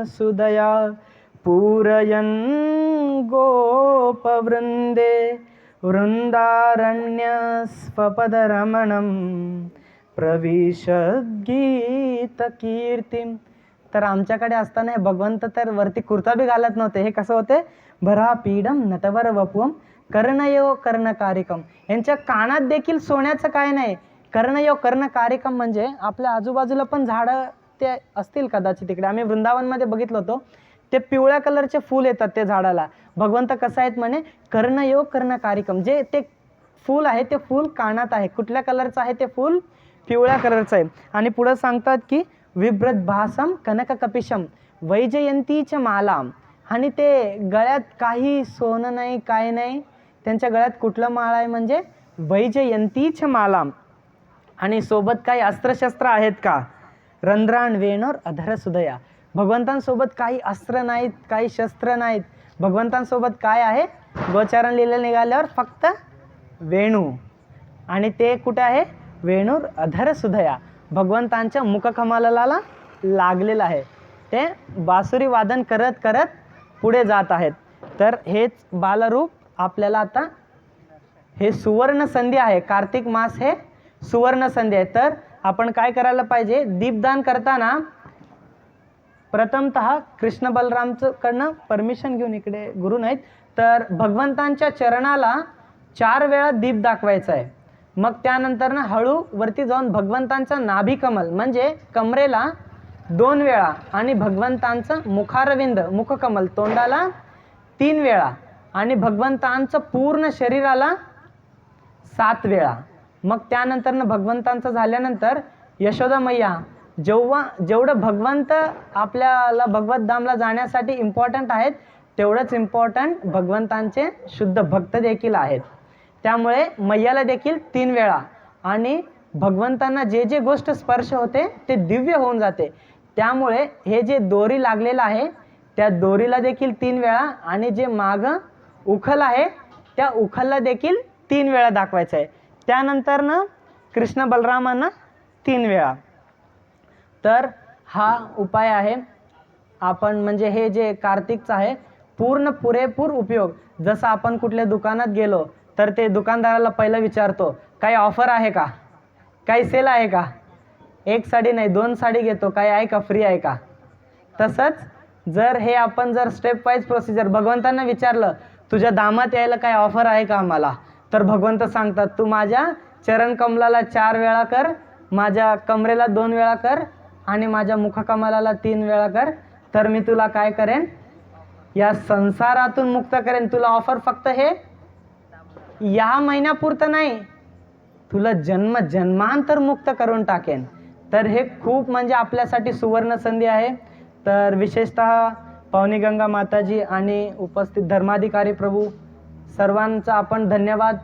सुदया पूरयन् गोपवृंदे वृंदारण्य स्वपदरमणम प्रविशद्गीत कीर्तिम. तर आमच्याकडे असताना हे भगवंत तर वरती कुर्ता बी घालत नव्हते, हे कसं होते, भरा पीडम नटवर वपुम कर्णयो कर्णकारिकम, यांच्या कानात देखील सोन्याचं काय नाही. कर्णयो कर्णकारिकम म्हणजे आपल्या आजूबाजूला पण झाडं ते असतील कदाचित, तिकडे आम्ही वृंदावनमध्ये बघितलं होतं, ते पिवळ्या कलरचे फूल येतात ते झाडाला. भगवंत कसं आहेत म्हणे, कर्णयो कर्णकारिकम, जे ते फूल आहे ते फूल कानात आहे. कुठल्या कलरचं आहे ते फूल, पिवळ्या कलरचं आहे. आणि पुढं सांगतात की विभ्रत भासम कनक कपिशम वैजयंतीच्या माला, आणि ते गळ्यात काही सोनं नाही काय नाही, त्यांच्या गळ्यात कुठलं माळ आहे म्हणजे वैजयंतीच्या माला. आणि सोबत काही अस्त्रशस्त्र आहेत का, रंध्राण वेणोर अधर सुदया, भगवंतांसोबत काही अस्त्र नाहीत, काही शस्त्र नाहीत. भगवंतांसोबत काय आहे, गोचारण लीला निघाल्यावर फक्त वेणू, आणि ते कुठे आहे, वेणूर अधर सुदया, भगवंतांच्या मुखकमलाला लागलेलं आहे. ते बासुरी वादन करत करत पुढे जात आहेत. तर हेच बालरूप आपल्याला आता, हे सुवर्ण संधी आहे, कार्तिक मास हे सुवर्ण संधी आहे. तर आपण काय करायला पाहिजे, दीपदान करताना प्रथमतः कृष्ण बलरामचं कडनं परमिशन घेऊन, इकडे गुरु नाहीत, तर भगवंतांच्या चरणाला 4 वेळा दीप दाखवायचा आहे. मग त्यानंतर ना हळू वरती जाऊन भगवंतांचा नाभी कमल म्हणजे कमरेला 2 वेळा, आणि भगवंतांचं मुखारविंद मुखकमल तोंडाला 3 वेळा, आणि भगवंतांचं पूर्ण शरीराला 7 वेळा. मग त्यानंतर ना भगवंतांचं झाल्यानंतर यशोदा मैया, जेवढं भगवंत आपल्याला भगवत धामला जाण्यासाठी इम्पॉर्टंट आहेत, तेवढंच इम्पॉर्टंट भगवंतांचे शुद्ध भक्त देखील आहेत. त्यामुळे मैयाला देखील 3 वेळा, आणि भगवंतांना जे जे गोष्ट स्पर्श होते ते दिव्य होऊन जाते. त्यामुळे हे जे दोरी लागलेलं आहे त्या दोरीला देखील 3 वेळा, आणि जे मागं उखल आहे त्या उखलला देखील 3 वेळा दाखवायचं आहे. त्यानंतर ना कृष्ण बलरामांना 3 वेळा. तर हा उपाय आहे आपण, म्हणजे हे जे कार्तिकचं आहे पूर्ण पुरेपूर उपयोग. जसं आपण कुठल्या दुकानात गेलो तर ते दुकानदाराला पहिलं विचारतो काही ऑफर आहे का, काही सेल आहे का, 1 साडी नाही 2 साडी घेतो, काही आहे का, फ्री आहे का. तसंच जर हे आपण जर स्टेप वाईज प्रोसिजर भगवंतांना विचारलं तुझ्या दामात यायला काय ऑफर आहे का आम्हाला, तर भगवंत सांगतात तू माझ्या चरण कमलाला 4 वेळा कर, माझ्या कमरेला 2 वेळा कर, आणि माझ्या मुखकमलाला 3 वेळा कर, तर मी तुला काय करेन, या संसारातून मुक्त करेन. तुला ऑफर फक्त हे या महिन्यापुरतं नाही, तुला जन्म जन्मांतर मुक्त करून टाकेन. तर हे खूप म्हणजे आपल्यासाठी सुवर्ण संधी आहे. तर विशेषतः पावनी गंगा माताजी आणि उपस्थित धर्माधिकारी प्रभू सर्वांचा आपण धन्यवाद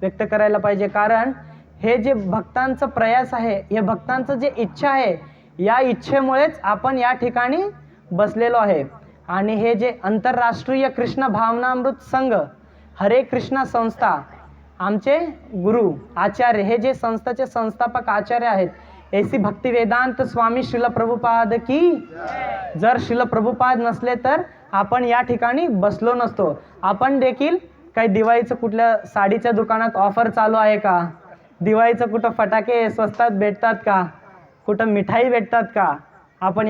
व्यक्त करायला पाहिजे. कारण हे जे भक्तांचं प्रयास आहे, हे भक्तांचं जे इच्छा आहे, या इच्छेमुळेच आपण या ठिकाणी बसलेलो आहे आणि हे जे आंतरराष्ट्रीय कृष्ण भावनामृत संघ हरे कृष्णा संस्था, आमचे गुरु आचार्य, हे जे संस्थेचे संस्थापक आचार्य आहेत, ऐसी भक्ती वेदांत स्वामी श्रील प्रभुपाद की. जर श्रील प्रभुपाद नसले तर आपण या ठिकाणी बसलो नसतो. आपण देखील काही दिवाळीचं कुठल्या साडीच्या दुकानात ऑफर चालू आहे का, दिवाळीचं कुठं फटाके स्वस्तात भेटतात का, कुठं मिठाई भेटतात का, आपण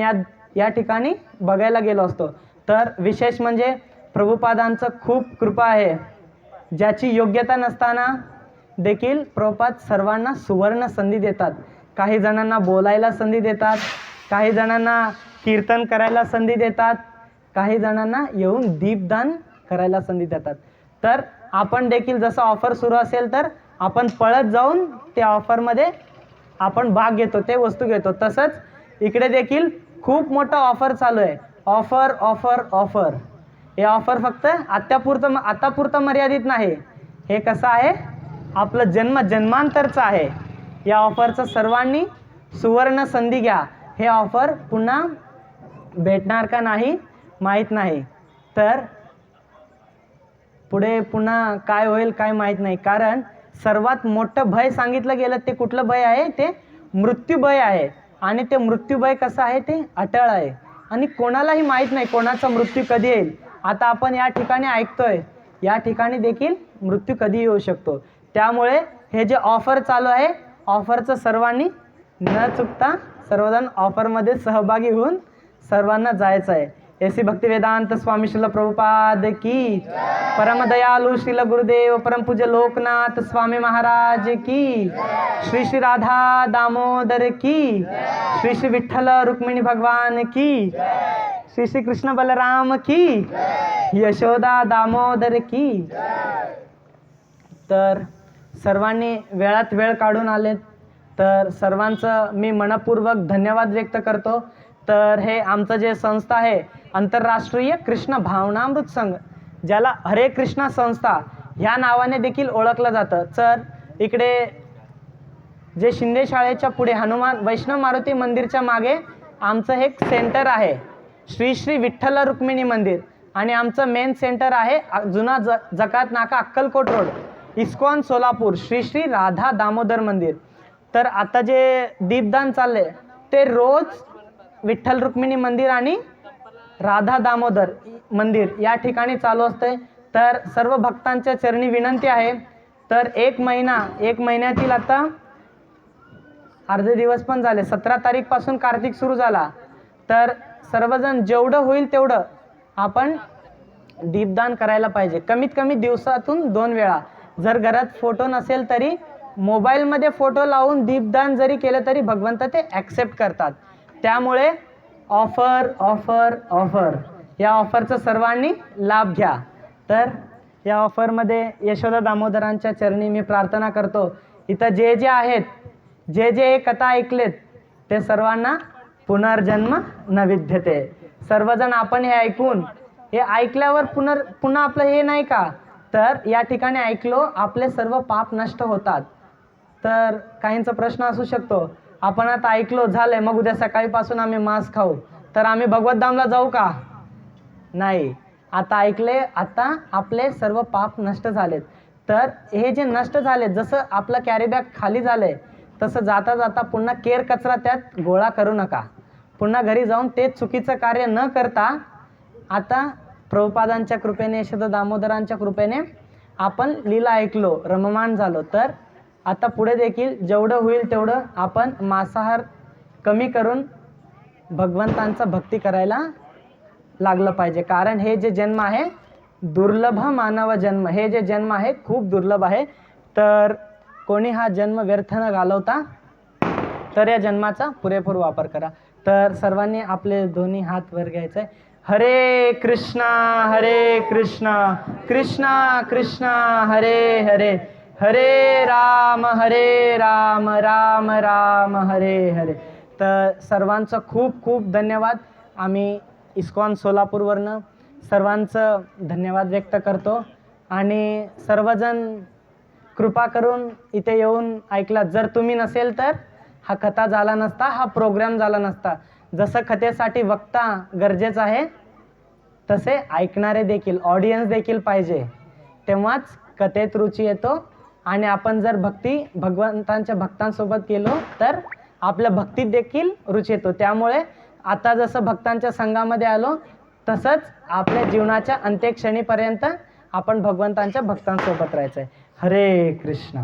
या ठिकाणी बघायला गेलो असतो. तर विशेष म्हणजे प्रभुपादांचं खूप कृपा आहे, ज्याची योग्यता नसताना देखील प्रभुपाद सर्वांना सुवर्ण संधी देतात. काही जणांना बोलायला संधी देतात, काही जणांना कीर्तन करायला संधी देतात, काही जणांना येऊन दीपदान करायला संधी देतात. तर आपण देखील जसं ऑफर सुरू असेल तर आपण पळत जाऊन त्या ऑफरमध्ये आपण भाग घेतो, ते वस्तू घेतो. तसंच इकडे देखील खूप मोठं ऑफर चालू आहे. Offer offer offer. हे ऑफर फक्त आतापुरतं मर्यादित नाही. हे कसं आहे, आपलं जन्मांतरचं आहे. या ऑफरचं सर्वांनी सुवर्ण संधी घ्या. हे ऑफर पुन्हा भेटणार का नाही माहीत नाही. तर पुढे पुन्हा काय होईल काय माहीत नाही. कारण सर्वात मोठं भय सांगितलं गेलं ते कुठलं भय आहे, ते मृत्यू भय आहे. आणि ते मृत्यू भय कसं आहे, ते अटळ आहे आणि कोणालाही माहीत नाही कोणाचा मृत्यू कधी येईल. आता आपण या ठिकाणी ऐकतोय, या ठिकाणी देखील मृत्यू कधी येऊ शकतो. त्यामुळे हे जे ऑफर चालू आहे, ऑफरचं सर्वांनी न चुकता सर्वजण ऑफरमध्ये सहभागी होऊन सर्वांना जायचं आहे. ऐसी भक्ती वेदांत स्वामी श्रील प्रभुपाद की. परम दयालु श्रील गुरुदेव परम पूज्य लोकनाथ स्वामी महाराज की. श्री श्री राधा दामोदर की. श्री श्री विठ्ठल रुक्मिणी भगवान की. श्री श्री कृष्ण बलराम की. यशोदा दामोदर की. तर सर्वांनी वेळात वेळ काढून आलेत, तर सर्वांचं मी मनपूर्वक धन्यवाद व्यक्त करतो. तर हे आमचं जे संस्था आहे आंतरराष्ट्रीय कृष्ण भावनामृत संघ, ज्याला हरे कृष्णा संस्था ह्या नावाने देखील ओळखलं जातं. तर इकडे जे शिंदे शाळेच्या पुढे हनुमान वैष्णव मारुती मंदिरच्या मागे आमचं हे सेंटर आहे, श्री श्री विठ्ठल रुक्मिणी मंदिर. आणि आमचं मेन सेंटर आहे जुना जकात नाका अक्कलकोट रोड, इस्कॉन सोलापूर, श्री श्री राधा दामोदर मंदिर. तर आता जे दीपदान चालले ते रोज विठ्ठल रुक्मिणी मंदिर आणि राधा दामोदर मंदिर या ठिकाणी चालू असते. तर सर्व भक्तांच्या चरणी विनंती आहे, तर एक महिन्यातील आता अर्धे दिवस पण झाले, 17 तारीखपासून कार्तिक सुरू झाला. तर सर्वजण जेवढं होईल तेवढं आपण दीपदान करायला पाहिजे. कमीत कमी दिवसातून 2 वेळा. जर घरात फोटो नसेल तरी मोबाईलमध्ये फोटो लावून दीपदान जरी केलं तरी भगवंत ते ॲक्सेप्ट करतात. त्यामुळे ऑफर ऑफर ऑफर, या ऑफरचा सर्वांनी लाभ घ्या. तर या ऑफरमध्ये यशोदा दामोदरांच्या चरणी मी प्रार्थना करतो, इथं जे जे आहेत, जे जे कथा ऐकलेत ते सर्वांना पुनर्जन्म न विद्यते. सर्वजण आपण हे ऐकून, हे ऐकल्यावर पुन्हा आपलं हे नाही का, तर या ठिकाणी ऐकलो आपले सर्व पाप नष्ट होतात. तर काहींचा प्रश्न असू शकतो, आपण आता ऐकलो झालंय, मग उद्या सकाळीपासून आम्ही मांस खाऊ तर आम्ही भगवतधामला जाऊ का? नाही. आता ऐकले, आता आपले सर्व पाप नष्ट झालेत. तर हे जे नष्ट झाले, जसं आपलं कॅरी बॅग खाली झालंय तसं जाता जाता पुन्हा केर कचरा त्यात गोळा करू नका. पुन्हा घरी जाऊन ते चुकीचं कार्य न करता आता प्रभुपादांच्या कृपेने, यशोदा दामोदरांच्या कृपेने आपण लीला ऐकलो, रममाण झालो. तर आता पुढे देखील जेवढं होईल तेवढं आपण मांसाहार कमी करून भगवंतांचा भक्ती करायला लागलं पाहिजे. कारण हे जे जन्म आहे दुर्लभ मानव जन्म, हे जे जन्म आहे खूप दुर्लभ आहे. तर कोणी हा जन्म व्यर्थ न घालवता तर या जन्माचा पुरेपूर वापर करा. तर सर्वांनी आपले दोन्ही हात वर घ्यायचे. हरे कृष्णा कृष्णा कृष्णा हरे हरे, हरे राम राम राम हरे हरे. तर सर्वांचं खूप खूप धन्यवाद. आम्ही इस्कॉन सोलापूरवरनं सर्वांचं धन्यवाद व्यक्त करतो. आणि सर्वजण कृपा करून इथे येऊन ऐकलात. जर तुम्ही नसेल तर हा कथा झाला नसता, हा प्रोग्राम झाला नसता. जसं कथेसाठी वक्ता गरजेचा आहे, तसे ऐकणारे देखील, ऑडियन्स देखील पाहिजे, तेव्हाच कथेत रुची येतो. आणि आपण जर भगवंतांच्या भक्तांसोबत गेलो तर आपल्या भक्तीत देखील रुची येतो. त्यामुळे आता जसं भक्तांच्या संघामध्ये आलो, तसंच आपल्या जीवनाच्या अंत्यक्षणीपर्यंत आपण भगवंतांच्या भक्तांसोबत राहायचं आहे. हरे कृष्ण.